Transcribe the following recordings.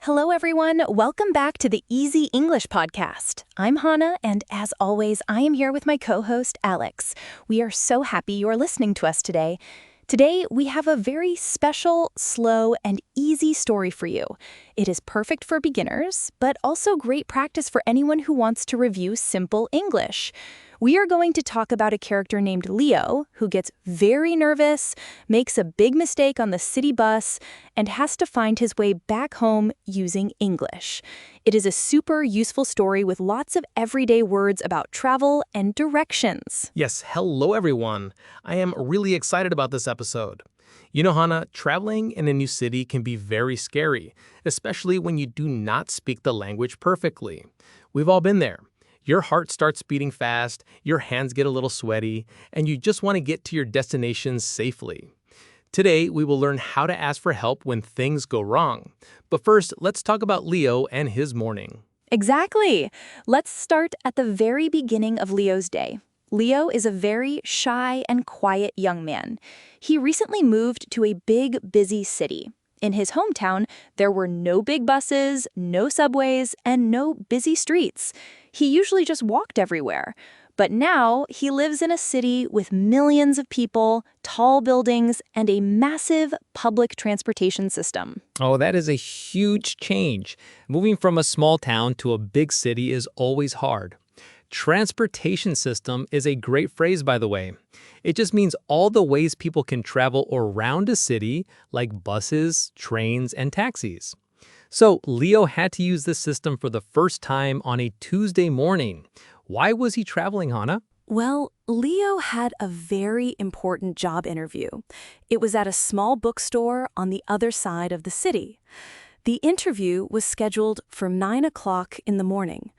Hello, everyone. Welcome back to the Easy English Podcast. I'm Hannah, and as always, I am here with my co-host, Alex. We are so happy you're listening to us today. Today, we have a very special, slow, and easy story for you. It is perfect for beginners, but also great practice for anyone who wants to review simple English. We are going to talk about a character named Leo who gets very nervous, makes a big mistake on the city bus, and has to find his way back home using English. It is a super useful story with lots of everyday words about travel and directions. Yes, hello everyone. I am really excited about this episode. You know, Hannah, traveling in a new city can be very scary, especially when you do not speak the language perfectly. We've all been there. Your heart starts beating fast, your hands get a little sweaty, and you just want to get to your destination safely. Today, we will learn how to ask for help when things go wrong. But first, let's talk about Leo and his morning. Exactly. Let's start at the very beginning of Leo's day. Leo is a very shy and quiet young man. He recently moved to a big, busy city. In his hometown, there were no big buses, no subways, and no busy streets. He usually just walked everywhere. But now, he lives in a city with millions of people, tall buildings, and a massive public transportation system. Oh, that is a huge change. Moving from a small town to a big city is always hard. Transportation system is a great phrase, by the way. It just means all the ways people can travel around a city, like buses, trains, and taxis. So Leo had to use this system for the first time on a Tuesday morning. Why was he traveling, Hannah? Well, Leo had a very important job interview. It was at a small bookstore on the other side of the city. The interview was scheduled for 9 o'clock in the morning.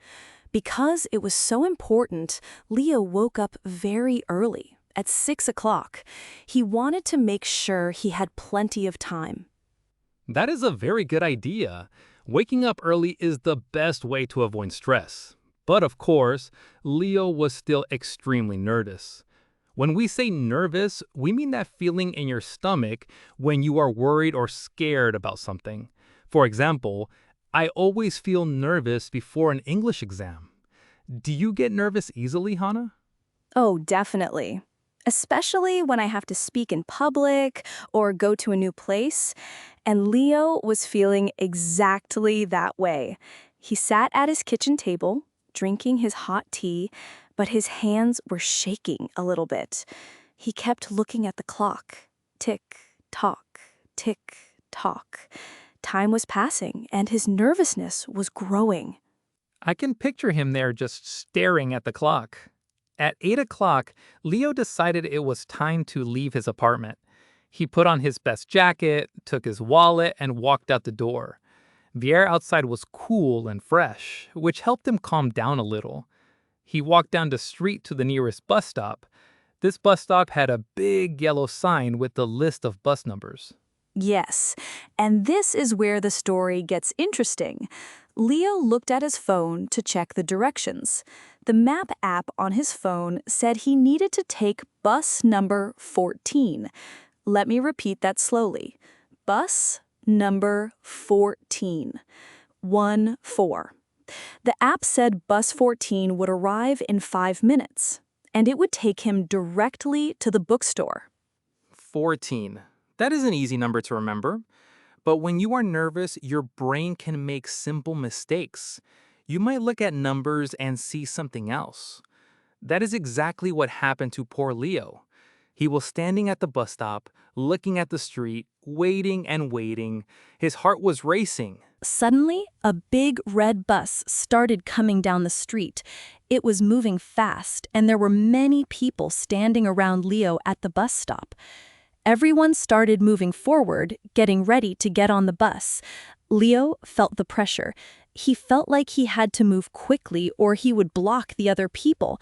Because it was so important, Leo woke up very early, at 6 o'clock. He wanted to make sure he had plenty of time. That is a very good idea. Waking up early is the best way to avoid stress. But of course, Leo was still extremely nervous. When we say nervous, we mean that feeling in your stomach when you are worried or scared about something. For example, I always feel nervous before an English exam. Do you get nervous easily, Hannah? Oh, definitely. Especially when I have to speak in public or go to a new place. And Leo was feeling exactly that way. He sat at his kitchen table, drinking his hot tea, but his hands were shaking a little bit. He kept looking at the clock. Tick, tock, tick, tock. Time was passing, and his nervousness was growing. I can picture him there just staring at the clock. At 8 o'clock, Leo decided it was time to leave his apartment. He put on his best jacket, took his wallet, and walked out the door. The air outside was cool and fresh, which helped him calm down a little. He walked down the street to the nearest bus stop. This bus stop had a big yellow sign with the list of bus numbers. Yes, and this is where the story gets interesting. Leo looked at his phone to check the directions. The map app on his phone said he needed to take bus number 14. Let me repeat that slowly. Bus number 14. 1-4. The app said bus 14 would arrive in 5 minutes, and it would take him directly to the bookstore. 14. That is an easy number to remember. But when you are nervous, your brain can make simple mistakes. You might look at numbers and see something else. That is exactly what happened to poor Leo. He was standing at the bus stop, looking at the street, waiting and waiting. His heart was racing. Suddenly, a big red bus started coming down the street. It was moving fast, and there were many people standing around Leo at the bus stop. Everyone started moving forward, getting ready to get on the bus. Leo felt the pressure. He felt like he had to move quickly or he would block the other people.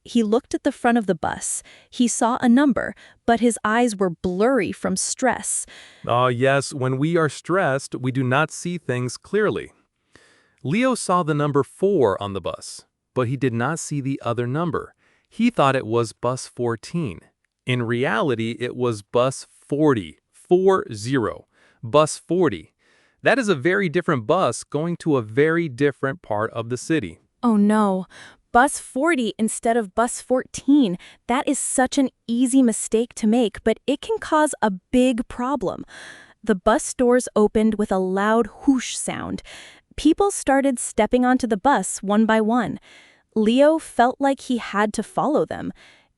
He looked at the front of the bus. He saw a number, but his eyes were blurry from stress. Yes, when we are stressed, we do not see things clearly. Leo saw the number 4 on the bus, but he did not see the other number. He thought it was bus 14. In reality, it was bus 40, 40, bus 40. That is a very different bus going to a very different part of the city. Oh no, bus 40 instead of bus 14. That is such an easy mistake to make, but it can cause a big problem. The bus doors opened with a loud whoosh sound. People started stepping onto the bus one by one. Leo felt like he had to follow them.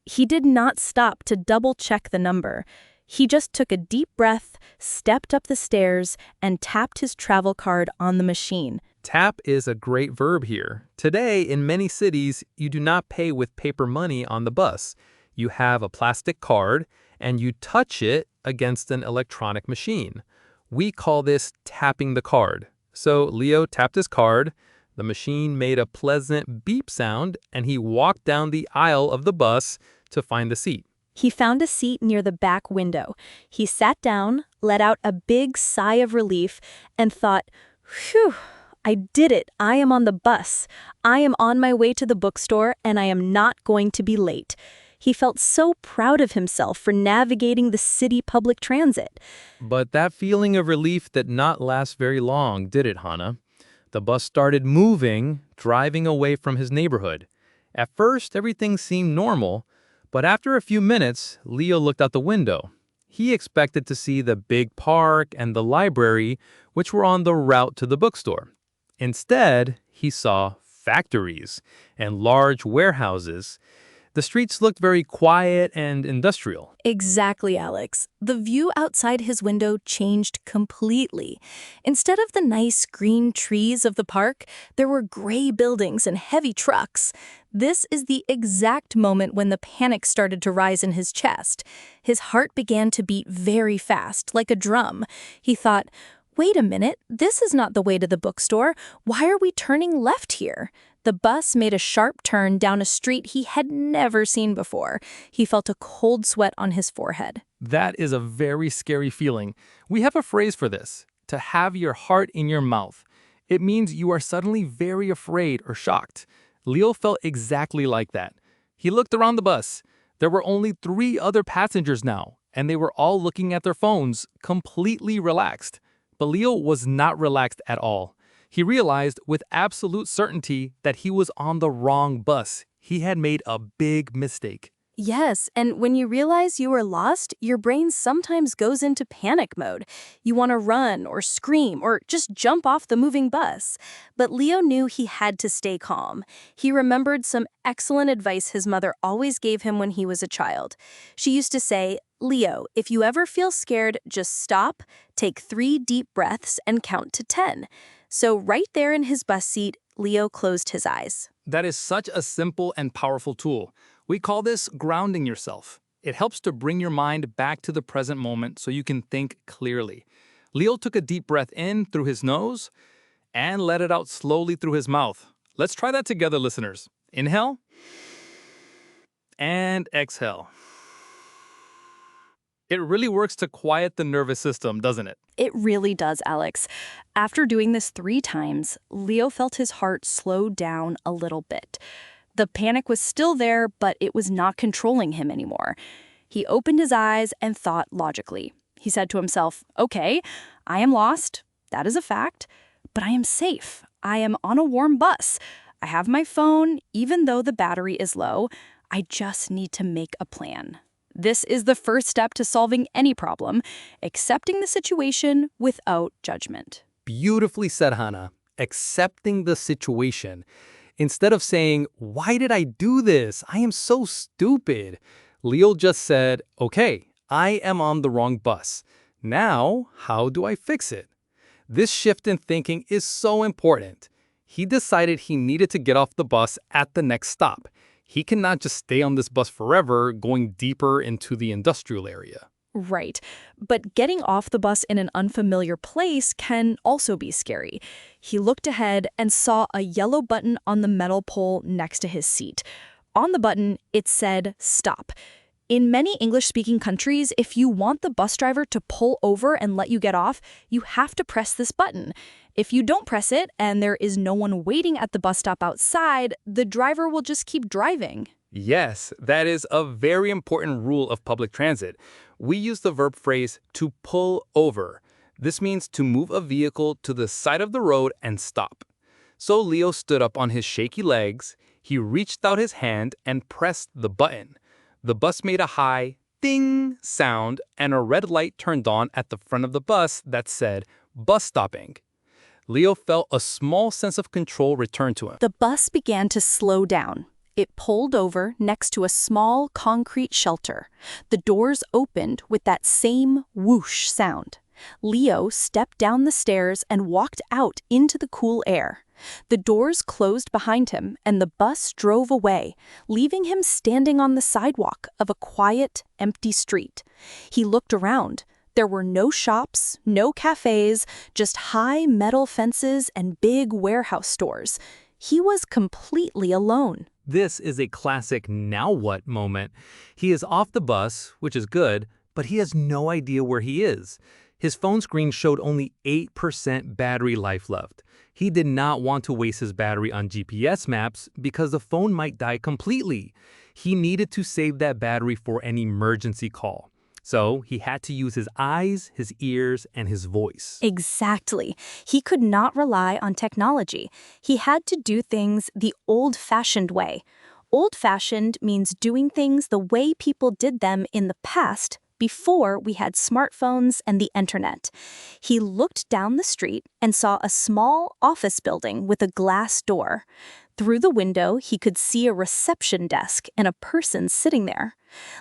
He did not stop to double-check the number. He just took a deep breath, stepped up the stairs, and tapped his travel card on the machine. Tap is a great verb here. Today, in many cities, you do not pay with paper money on the bus. You have a plastic card, and you touch it against an electronic machine. We call this tapping the card. So Leo tapped his card, the machine made a pleasant beep sound, and he walked down the aisle of the bus to find the seat. He found a seat near the back window. He sat down, let out a big sigh of relief, and thought, "Phew, I did it. I am on the bus. I am on my way to the bookstore, and I am not going to be late." He felt so proud of himself for navigating the city public transit. But that feeling of relief did not last very long, did it, Hannah? The bus started moving, driving away from his neighborhood. At first, everything seemed normal, but after a few minutes, Leo looked out the window. He expected to see the big park and the library, which were on the route to the bookstore. Instead, he saw factories and large warehouses. The streets looked very quiet and industrial. Exactly, Alex. The view outside his window changed completely. Instead of the nice green trees of the park, there were gray buildings and heavy trucks. This is the exact moment when the panic started to rise in his chest. His heart began to beat very fast, like a drum. He thought, "Wait a minute, this is not the way to the bookstore. Why are we turning left here?" The bus made a sharp turn down a street he had never seen before. He felt a cold sweat on his forehead. That is a very scary feeling. We have a phrase for this, to have your heart in your mouth. It means you are suddenly very afraid or shocked. Leo felt exactly like that. He looked around the bus. There were only 3 other passengers now, and they were all looking at their phones, completely relaxed. But Leo was not relaxed at all. He realized with absolute certainty that he was on the wrong bus. He had made a big mistake. Yes, and when you realize you are lost, your brain sometimes goes into panic mode. You want to run or scream or just jump off the moving bus. But Leo knew he had to stay calm. He remembered some excellent advice his mother always gave him when he was a child. She used to say, "Leo, if you ever feel scared, just stop, take 3 deep breaths, and count to 10. So right there in his bus seat, Leo closed his eyes. That is such a simple and powerful tool. We call this grounding yourself. It helps to bring your mind back to the present moment so you can think clearly. Leo took a deep breath in through his nose and let it out slowly through his mouth. Let's try that together, listeners. Inhale and exhale. It really works to quiet the nervous system, doesn't it? It really does, Alex. After doing this 3 times, Leo felt his heart slow down a little bit. The panic was still there, but it was not controlling him anymore. He opened his eyes and thought logically. He said to himself, "Okay, I am lost. That is a fact. But I am safe. I am on a warm bus. I have my phone, even though the battery is low. I just need to make a plan." This is the first step to solving any problem, accepting the situation without judgment. Beautifully said, Hannah. Accepting the situation. Instead of saying, "Why did I do this? I am so stupid." Leo just said, "Okay, I am on the wrong bus. Now, how do I fix it?" This shift in thinking is so important. He decided he needed to get off the bus at the next stop. He cannot just stay on this bus forever, going deeper into the industrial area. Right. But getting off the bus in an unfamiliar place can also be scary. He looked ahead and saw a yellow button on the metal pole next to his seat. On the button, it said stop. In many English-speaking countries, if you want the bus driver to pull over and let you get off, you have to press this button. If you don't press it and there is no one waiting at the bus stop outside, the driver will just keep driving. Yes, that is a very important rule of public transit. We use the verb phrase to pull over. This means to move a vehicle to the side of the road and stop. So Leo stood up on his shaky legs, he reached out his hand and pressed the button. The bus made a high ding sound and a red light turned on at the front of the bus that said, "Bus stopping." Leo felt a small sense of control return to him. The bus began to slow down. It pulled over next to a small concrete shelter. The doors opened with that same whoosh sound. Leo stepped down the stairs and walked out into the cool air. The doors closed behind him and the bus drove away, leaving him standing on the sidewalk of a quiet, empty street. He looked around. There were no shops, no cafes, just high metal fences and big warehouse stores. He was completely alone. This is a classic now what moment. He is off the bus, which is good, but he has no idea where he is. His phone screen showed only 8% battery life left. He did not want to waste his battery on GPS maps because the phone might die completely. He needed to save that battery for an emergency call. So he had to use his eyes, his ears, and his voice. Exactly. He could not rely on technology. He had to do things the old-fashioned way. Old-fashioned means doing things the way people did them in the past, before we had smartphones and the internet. He looked down the street and saw a small office building with a glass door. Through the window, he could see a reception desk and a person sitting there.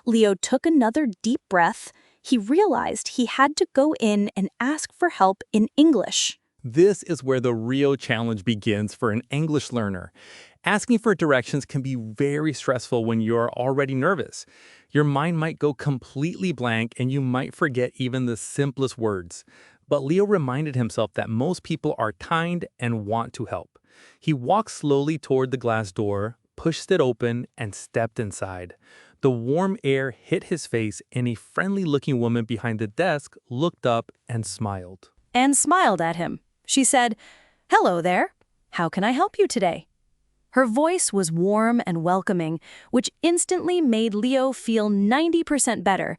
Leo took another deep breath. He realized he had to go in and ask for help in English. This is where the real challenge begins for an English learner. Asking for directions can be very stressful when you're already nervous. Your mind might go completely blank and you might forget even the simplest words. But Leo reminded himself that most people are kind and want to help. He walked slowly toward the glass door, pushed it open, and stepped inside. The warm air hit his face and a friendly-looking woman behind the desk looked up and smiled. At him. She said, "Hello there. How can I help you today?" Her voice was warm and welcoming, which instantly made Leo feel 90% better.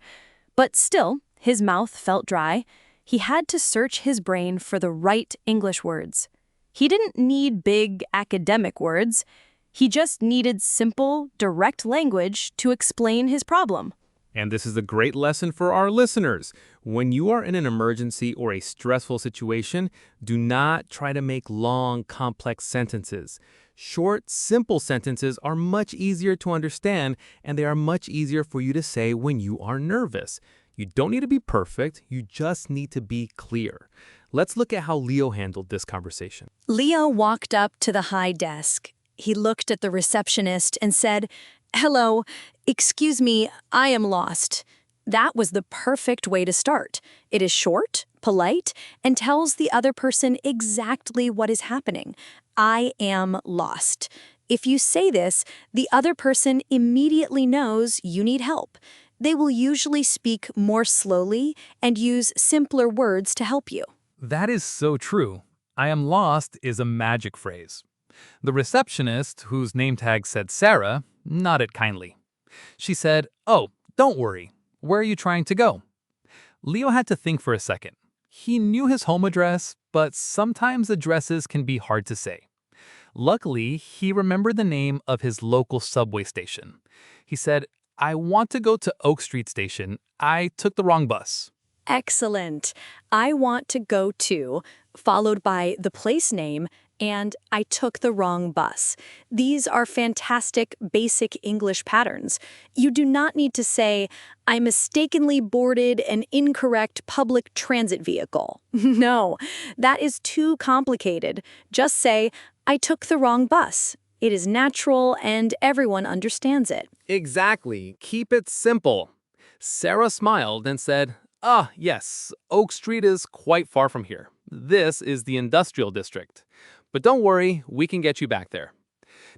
But still, his mouth felt dry. He had to search his brain for the right English words. He didn't need big academic words. He just needed simple, direct language to explain his problem. And this is a great lesson for our listeners. When you are in an emergency or a stressful situation, do not try to make long, complex sentences. Short, simple sentences are much easier to understand, and they are much easier for you to say when you are nervous. You don't need to be perfect, you just need to be clear. Let's look at how Leo handled this conversation. Leo walked up to the high desk. He looked at the receptionist and said, "Hello, excuse me, I am lost." That was the perfect way to start. It is short, polite, and tells the other person exactly what is happening. I am lost. If you say this, the other person immediately knows you need help. They will usually speak more slowly and use simpler words to help you. That is so true. I am lost is a magic phrase. The receptionist, whose name tag said Sarah, nodded kindly. She said, "Oh, don't worry. Where are you trying to go?" Leo had to think for a second. He knew his home address, but sometimes addresses can be hard to say. Luckily, he remembered the name of his local subway station. He said, "I want to go to Oak Street Station. I took the wrong bus." Excellent. I want to go to, followed by the place name, and I took the wrong bus. These are fantastic basic English patterns. You do not need to say, I mistakenly boarded an incorrect public transit vehicle. No, that is too complicated. Just say, I took the wrong bus. It is natural and everyone understands it. Exactly. Keep it simple. Sarah smiled and said, yes, Oak Street is quite far from here. This is the industrial district. But don't worry, we can get you back there."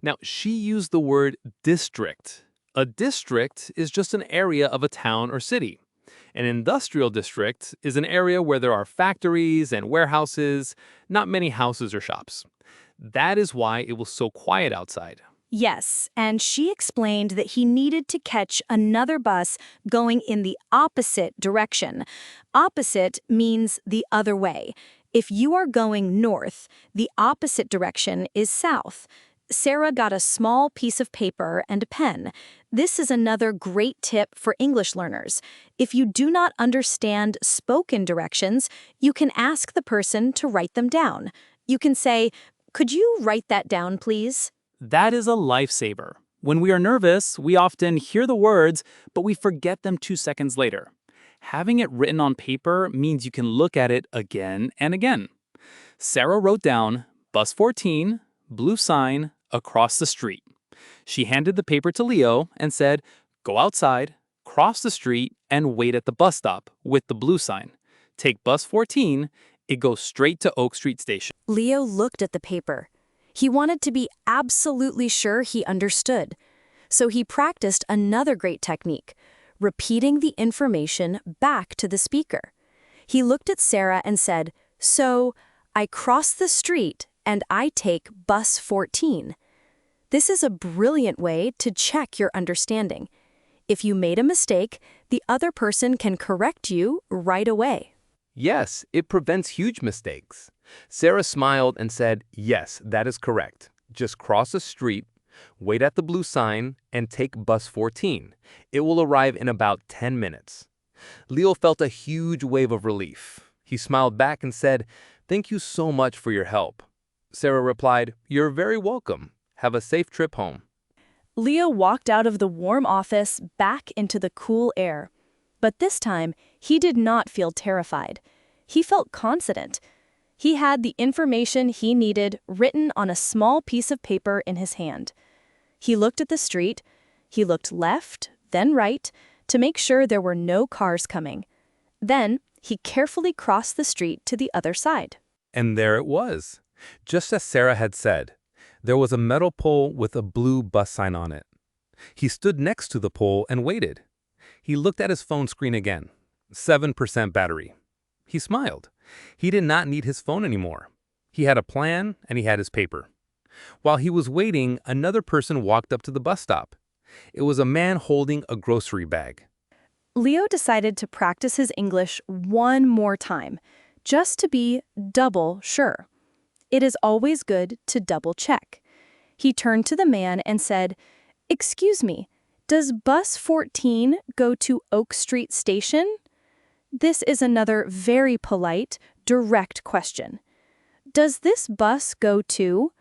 Now, she used the word district. A district is just an area of a town or city. An industrial district is an area where there are factories and warehouses, not many houses or shops. That is why it was so quiet outside. Yes, and she explained that he needed to catch another bus going in the opposite direction. Opposite means the other way. If you are going north, the opposite direction is south. Sarah got a small piece of paper and a pen. This is another great tip for English learners. If you do not understand spoken directions, you can ask the person to write them down. You can say, "Could you write that down, please?" That is a lifesaver. When we are nervous, we often hear the words, but we forget them 2 seconds later. Having it written on paper means you can look at it again and again. Sarah wrote down, "Bus 14, blue sign, across the street." She handed the paper to Leo and said, "Go outside, cross the street, and wait at the bus stop with the blue sign. Take bus 14, it goes straight to Oak Street Station." Leo looked at the paper. He wanted to be absolutely sure he understood. So he practiced another great technique, repeating the information back to the speaker. He looked at Sarah and said, "So, I cross the street and I take bus 14. This is a brilliant way to check your understanding. If you made a mistake, the other person can correct you right away. Yes, it prevents huge mistakes. Sarah smiled and said, "Yes, that is correct. Just cross the street, wait at the blue sign, and take bus 14. It will arrive in about 10 minutes. Leo felt a huge wave of relief. He smiled back and said, "Thank you so much for your help." Sarah replied, "You're very welcome. Have a safe trip home." Leo walked out of the warm office back into the cool air. But this time, he did not feel terrified. He felt confident. He had the information he needed written on a small piece of paper in his hand. He looked at the street. He looked left, then right, to make sure there were no cars coming. Then, he carefully crossed the street to the other side. And there it was. Just as Sarah had said, there was a metal pole with a blue bus sign on it. He stood next to the pole and waited. He looked at his phone screen again. 7% battery. He smiled. He did not need his phone anymore. He had a plan and he had his paper. While he was waiting, another person walked up to the bus stop. It was a man holding a grocery bag. Leo decided to practice his English one more time, just to be double sure. It is always good to double check. He turned to the man and said, "Excuse me, does bus 14 go to Oak Street Station?" This is another very polite, direct question. Does this bus go to?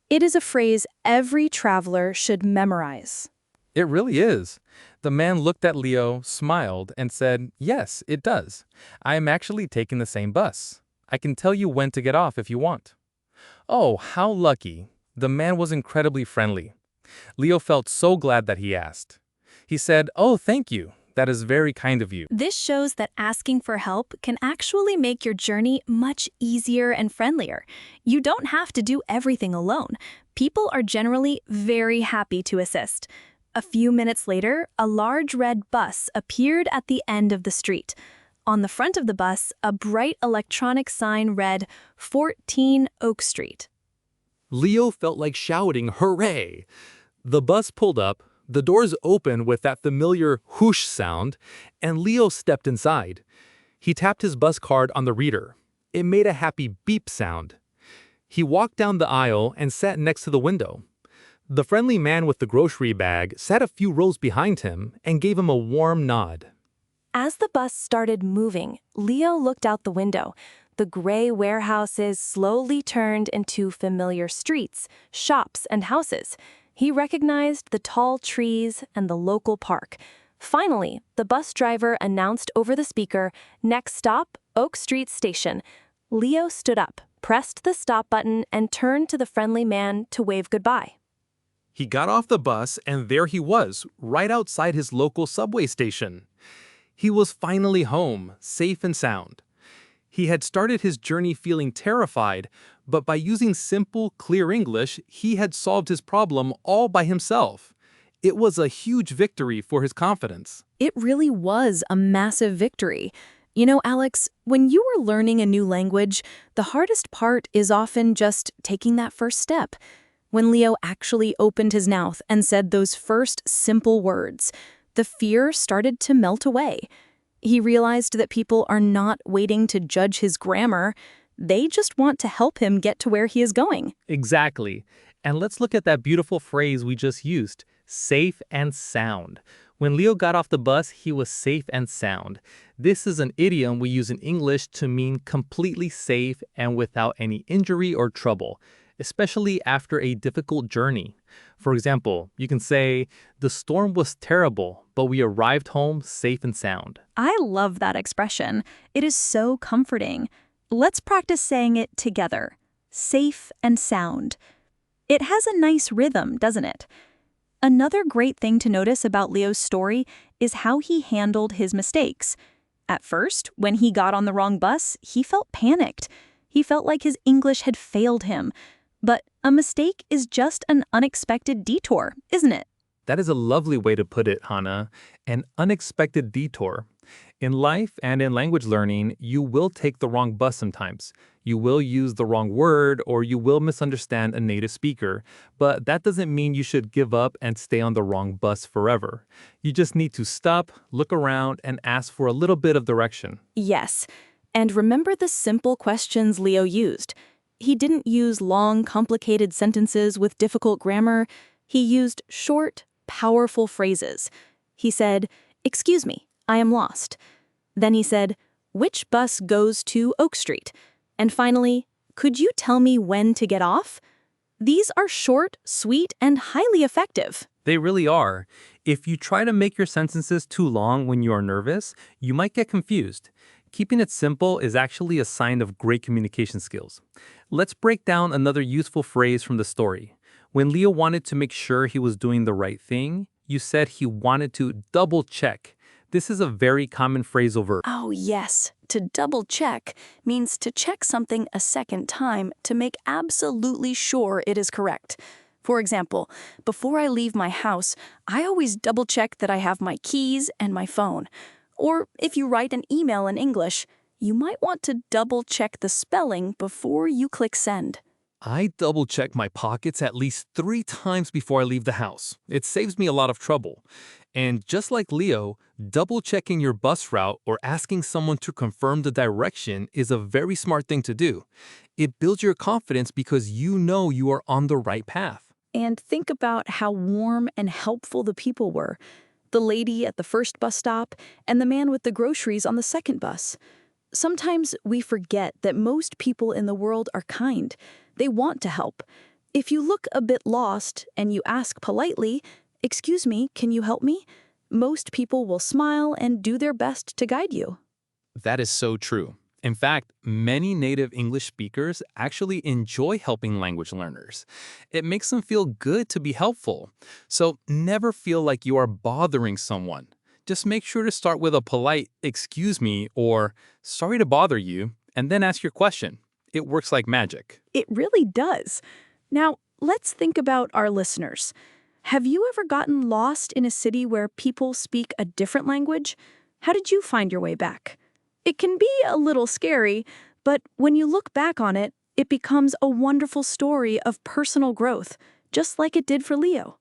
It is a phrase every traveler should memorize. It really is. The man looked at Leo, smiled, and said, "Yes, it does. I am actually taking the same bus. I can tell you when to get off if you want." Oh, how lucky. The man was incredibly friendly. Leo felt so glad that he asked. He said, "Oh, thank you. That is very kind of you." This shows that asking for help can actually make your journey much easier and friendlier. You don't have to do everything alone. People are generally very happy to assist. A few minutes later, a large red bus appeared at the end of the street. On the front of the bus, a bright electronic sign read 14 Oak Street. Leo felt like shouting, "Hooray!" The bus pulled up, the doors opened with that familiar whoosh sound, and Leo stepped inside. He tapped his bus card on the reader. It made a happy beep sound. He walked down the aisle and sat next to the window. The friendly man with the grocery bag sat a few rows behind him and gave him a warm nod. As the bus started moving, Leo looked out the window. The gray warehouses slowly turned into familiar streets, shops, and houses. He recognized the tall trees and the local park. Finally, the bus driver announced over the speaker, "Next stop, Oak Street Station." Leo stood up, pressed the stop button, and turned to the friendly man to wave goodbye. He got off the bus, and there he was, right outside his local subway station. He was finally home, safe and sound. He had started his journey feeling terrified, but by using simple, clear English, he had solved his problem all by himself. It was a huge victory for his confidence. It really was a massive victory. You know, Alex, when you are learning a new language, the hardest part is often just taking that first step. When Leo actually opened his mouth and said those first simple words, the fear started to melt away. He realized that people are not waiting to judge his grammar. They just want to help him get to where he is going. Exactly. And let's look at that beautiful phrase we just used, safe and sound. When Leo got off the bus, he was safe and sound. This is an idiom we use in English to mean completely safe and without any injury or trouble, especially after a difficult journey. For example, you can say, the storm was terrible, but we arrived home safe and sound. I love that expression. It is so comforting. Let's practice saying it together. Safe and sound. It has a nice rhythm, doesn't it? Another great thing to notice about Leo's story is how he handled his mistakes. At first, when he got on the wrong bus, he felt panicked. He felt like his English had failed him. But a mistake is just an unexpected detour, isn't it? That is a lovely way to put it, Hannah. An unexpected detour. In life and in language learning, you will take the wrong bus sometimes. You will use the wrong word or you will misunderstand a native speaker. But that doesn't mean you should give up and stay on the wrong bus forever. You just need to stop, look around, and ask for a little bit of direction. Yes. And remember the simple questions Leo used. He didn't use long, complicated sentences with difficult grammar. He used short, powerful phrases. He said, "Excuse me, I am lost." Then he said, "Which bus goes to Oak Street?" And finally, "Could you tell me when to get off?" These are short, sweet, and highly effective. They really are. If you try to make your sentences too long when you are nervous, you might get confused. Keeping it simple is actually a sign of great communication skills. Let's break down another useful phrase from the story. When Leo wanted to make sure he was doing the right thing, you said he wanted to double check. This is a very common phrasal verb. Oh, yes. To double check means to check something a second time to make absolutely sure it is correct. For example, before I leave my house, I always double check that I have my keys and my phone. Or if you write an email in English, you might want to double check the spelling before you click send. I double check my pockets at least 3 times before I leave the house. It saves me a lot of trouble. And just like Leo, double checking your bus route or asking someone to confirm the direction is a very smart thing to do. It builds your confidence because you know you are on the right path. And think about how warm and helpful the people were. The lady at the first bus stop and the man with the groceries on the second bus. Sometimes we forget that most people in the world are kind. They want to help. If you look a bit lost and you ask politely, "Excuse me, can you help me?" most people will smile and do their best to guide you. That is so true. In fact, many native English speakers actually enjoy helping language learners. It makes them feel good to be helpful. So never feel like you are bothering someone. Just make sure to start with a polite "excuse me" or "sorry to bother you," and then ask your question. It works like magic. It really does. Now, let's think about our listeners. Have you ever gotten lost in a city where people speak a different language? How did you find your way back? It can be a little scary, but when you look back on it, it becomes a wonderful story of personal growth, just like it did for Leo.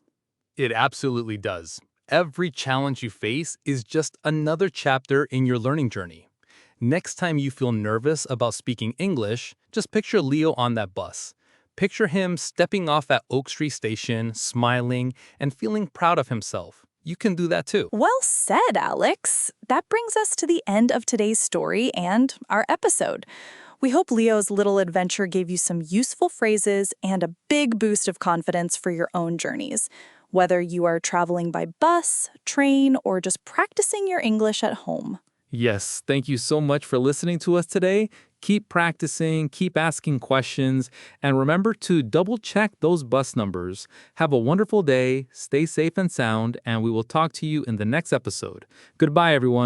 It absolutely does. Every challenge you face is just another chapter in your learning journey. Next time you feel nervous about speaking English, just picture Leo on that bus. Picture him stepping off at Oak Street Station, smiling, and feeling proud of himself. You can do that too. Well said, Alex. That brings us to the end of today's story and our episode. We hope Leo's little adventure gave you some useful phrases and a big boost of confidence for your own journeys. Whether you are traveling by bus, train, or just practicing your English at home. Yes, thank you so much for listening to us today. Keep practicing, keep asking questions, and remember to double check those bus numbers. Have a wonderful day, stay safe and sound, and we will talk to you in the next episode. Goodbye, everyone.